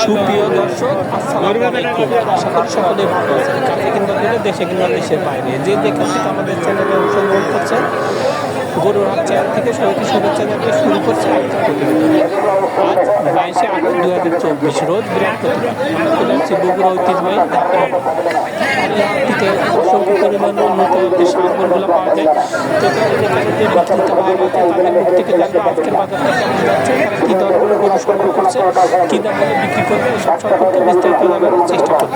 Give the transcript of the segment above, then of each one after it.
সুপ্রিয় দর্শক, আসসালামু আলাইকুম। আশা করি সকলে ভালো আছেন। কাছে কিংবা দূরে, দেশে কিংবা দেশের বাইরে, যে যেখান থেকে আমাদের চ্যানেলে অংশগ্রহণ করছেন, গরুর হাট চ্যানেল থেকে সবাইকে শুভেচ্ছা জানিয়ে শুরু করছে আজকের প্রতিবেদন। আজ 22শে আগস্ট 2024 রোজ বৃহস্পতিবার। আমরা চলে আসছি বগুড়া ঐতিহ্যবাহী ধাপের হাটটিতে। অসংখ্য পরিমাণে উন্নত যে সারগুলো পাওয়া যায়, তো এখানে যে বিক্রেতা ভাই রয়েছে তাদের মুখ থেকে জানবো আজকের বাজারটা কেমন যাচ্ছে, তারা কী দরগুলো গরু সংগ্রহ করছে, কী দাম বলে বিক্রি করবে, এসব সম্পর্কে বিস্তারিত জানার চেষ্টা করবো।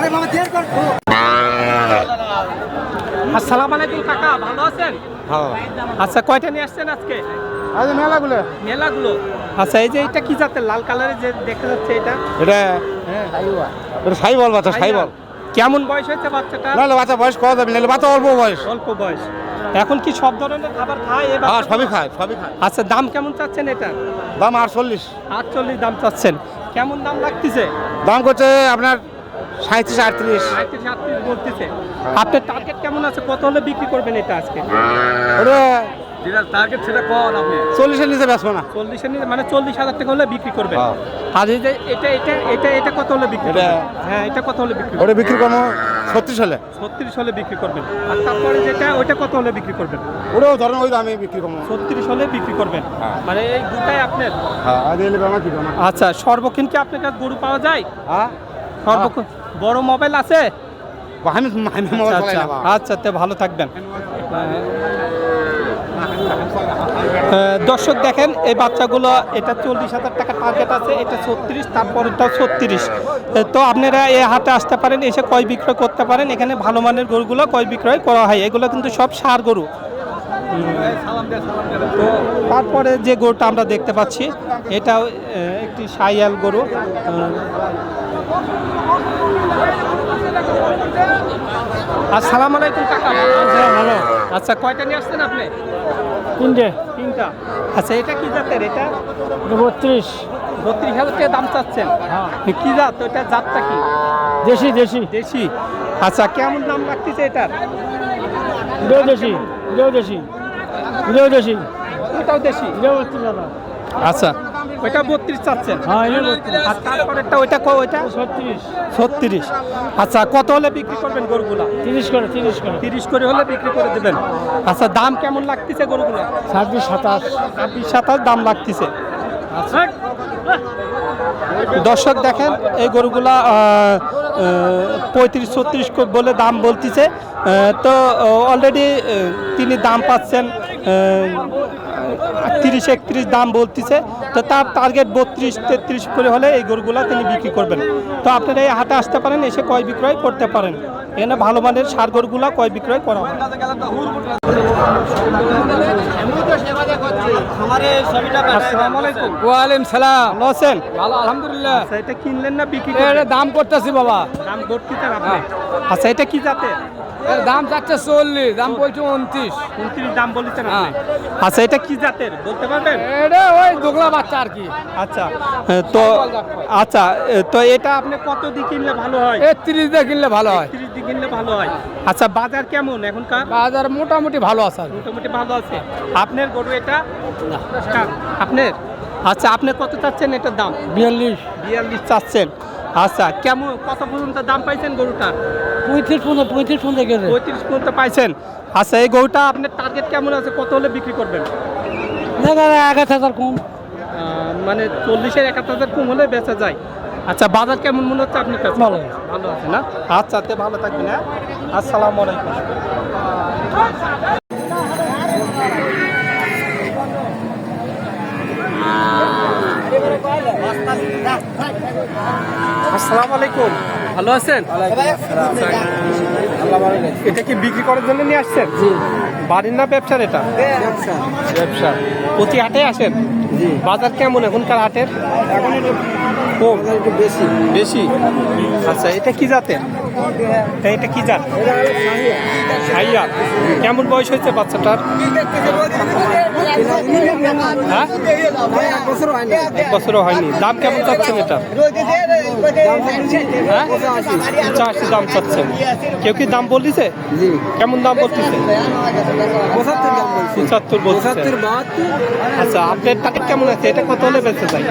আসসালামু আলাইকুম কাকা, ভালো আছেন? আচ্ছা, কয়টা নিয়ে আসছেন আজকে? আজ মেলাগুলো আচ্ছা, এই যে এটা কি জাতের লাল কালারের যে দেখা যাচ্ছে এটা? এটা সাইবল বাচ্চা, সাইবল। কেমন বয়স হয়েছে বাচ্চাটা? নাহলে বাচ্চা বয়স কত যাবে, নাহলে বাচ্চা অল্প বয়স। অল্প বয়স। এখন কি সব ধরনের খাবার খায়? হ্যাঁ, সবই খায়, সবই খায়। আচ্ছা, দাম কেমন চাচ্ছেন এটা? দাম 48। 48 দাম চাচ্ছেন। কেমন দাম লাগতেছে? দাম করছে আপনার 37, 38। 37 বলতেছে। আপনার টার্গেট কেমন আছে? কত হলে বিক্রি করবেন এটা আজকে? ওটা যেটা টার্গেট সেটা কোন আপনি? 40-এর নিচে বেচবো না। 40-এর নিচে মানে 40,000 টাকা হলে বিক্রি করবেন। হ্যাঁ। আর এই যে এটা কত হলে বিক্রি এটা করবেন? হ্যাঁ, এটা কত হলে বিক্রি ওটা করবেন? বিক্রি করবো 36 হলে। 36 হলে বিক্রি করবেন। আর তারপরে যেটা ওইটা কত হলে বিক্রি করবেন? ওটাও ধরেন ওই দামে বিক্রি করবো। 36 হলে বিক্রি করবেন। হ্যাঁ। মানে এই দুটাই আপনার? হ্যাঁ, আর এলে বেমা কি বেমা। আচ্ছা, সর্বক্ষণ কি আপনার কাছে গরু পাওয়া যায়? হ্যাঁ, সর্বক্ষণ বড় মোবাইল আছে? আমি মোবাইল চালাই আচ্ছা না। আচ্ছা, তে ভালো থাকবেন। দর্শক দেখেন, এই বাচ্চাগুলো এটা 40,000 টাকা টার্গেট আছে, এটা 36, তারপরটাও 36। তো আপনারা এই হাটে আসতে পারেন, এসে ক্রয় বিক্রয় করতে পারেন। এখানে ভালো মানের গরুগুলো ক্রয় বিক্রয় করা হয়। এগুলো কিন্তু সব ষাঁড় গরু। তো তারপরে যে গরুটা আমরা দেখতে পাচ্ছি, এটাও একটি শাহিয়াল গরু। আসসালামু আলাইকুম কাকা। ভালো। আচ্ছা, কয়টা নিয়ে আসছেন আপনি? তিনটা। আচ্ছা, এটা কি জাতের? এটা 32,000 টাকা দাম চাচ্ছেন। কি জাত? ওটা জাতটা কি? দেশি। আচ্ছা, কেমন দাম লাগতেছে এটার? ওটাও দেশি। আচ্ছা, ওইটা 32 চাচ্ছেন। আর তারপরেরটা ওইটা 36। আচ্ছা, কত হলে বিক্রি করবেন গরুগুলা? 30 করে হলে বিক্রি করে দেবেন। আচ্ছা, দাম কেমন লাগতেছে গরুগুলা? 26-27 দাম লাগতেছে। দর্শক দেখেন, এই গরুগুলা 35-36 বলে দাম বলতেছে। তো অলরেডি তিনি দাম পাচ্ছেন 30-31 দাম বলতেছে। তো তার টার্গেট 32-33 করে হলে এই গরুগুলা তিনি বিক্রি করবেন। তো আপনারা এই হাটে আসতে পারেন, এসে ক্রয় বিক্রয় করতে পারেন। এখানে ভালো মানের ষাঁড় গরুগুলা ক্রয় বিক্রয় করা হয়। আসসালামু আলাইকুম। ওয়ালাইকুম সালাম। ভালো আছেন? ভালো, আলহামদুলিল্লাহ। আচ্ছা, এটা কিনলেন না বিক্রি এর করলেন? দাম করতেছি বাবা। দাম করতেছেন আপনি? আচ্ছা, এটা কি জাতের? এর দাম চাচ্ছে 40, দাম বলছে 29। 29 দাম বলেছেন আপনি? আচ্ছা, এটা কি জাতের বলতে পারবেন? এটা ওই দোগলা বাচ্চা আর কি। আচ্ছা, তো আচ্ছা, তো এটা আপনি কত দিয়ে কিনলে ভালো হয়? 30 দিয়ে কিনলে ভালো হয়। 30 দিয়ে কিনলে ভালো হয়। আচ্ছা, বাজার কেমন এখনকার? বাজার মোটামুটি ভালো আছে আর কি। মোটামুটি ভালো আছে। আপনার গরু এটা? আপনার? আচ্ছা, আপনি কত চাচ্ছেন এটার দাম? 42 চাচ্ছেন। আচ্ছা, কেমন কত পর্যন্ত দাম পাইছেন গরুটার? 35 পর্যন্ত গেছে। 35 পর্যন্ত পাইছেন। আচ্ছা, এই গরুটা আপনার টার্গেট কেমন আছে? কত হলে বিক্রি করবেন? 1000 কম। মানে 40-এর 1000 কম হলে বেচা যায়। আচ্ছা, বাজার কেমন মনে হচ্ছে আপনার কাছে? ভালো আছে না? আচ্ছা, তে ভালো থাকবেন। হ্যাঁ, আসসালামু আলাইকুম। আসসালামু আলাইকুম। ভালো আছেন? এটা কি বিক্রি করার জন্য নিয়ে আসছেন? বাড়ির না ব্যবসার? এটা ব্যবসা। প্রতি হাটে আসেন? বাজার কেমন এখনকার হাটের? কম, বেশি। আচ্ছা, এটা কি জাতের? এটা কি জাত? শাহিয়াল। কেমন বয়স হয়েছে বাচ্চাটার? হ্যাঁ, 1 বছরও হয়নি। দাম কেমন চাচ্ছেন এটা? হ্যাঁ, 85 দাম চাচ্ছেন। কেউ কি দাম বলতেছে? কেমন দাম বলতেছে? 75 বলছে। আচ্ছা, আপনার টার্গেট কেমন আছে? এটা কত হলে বেঁচে যায়?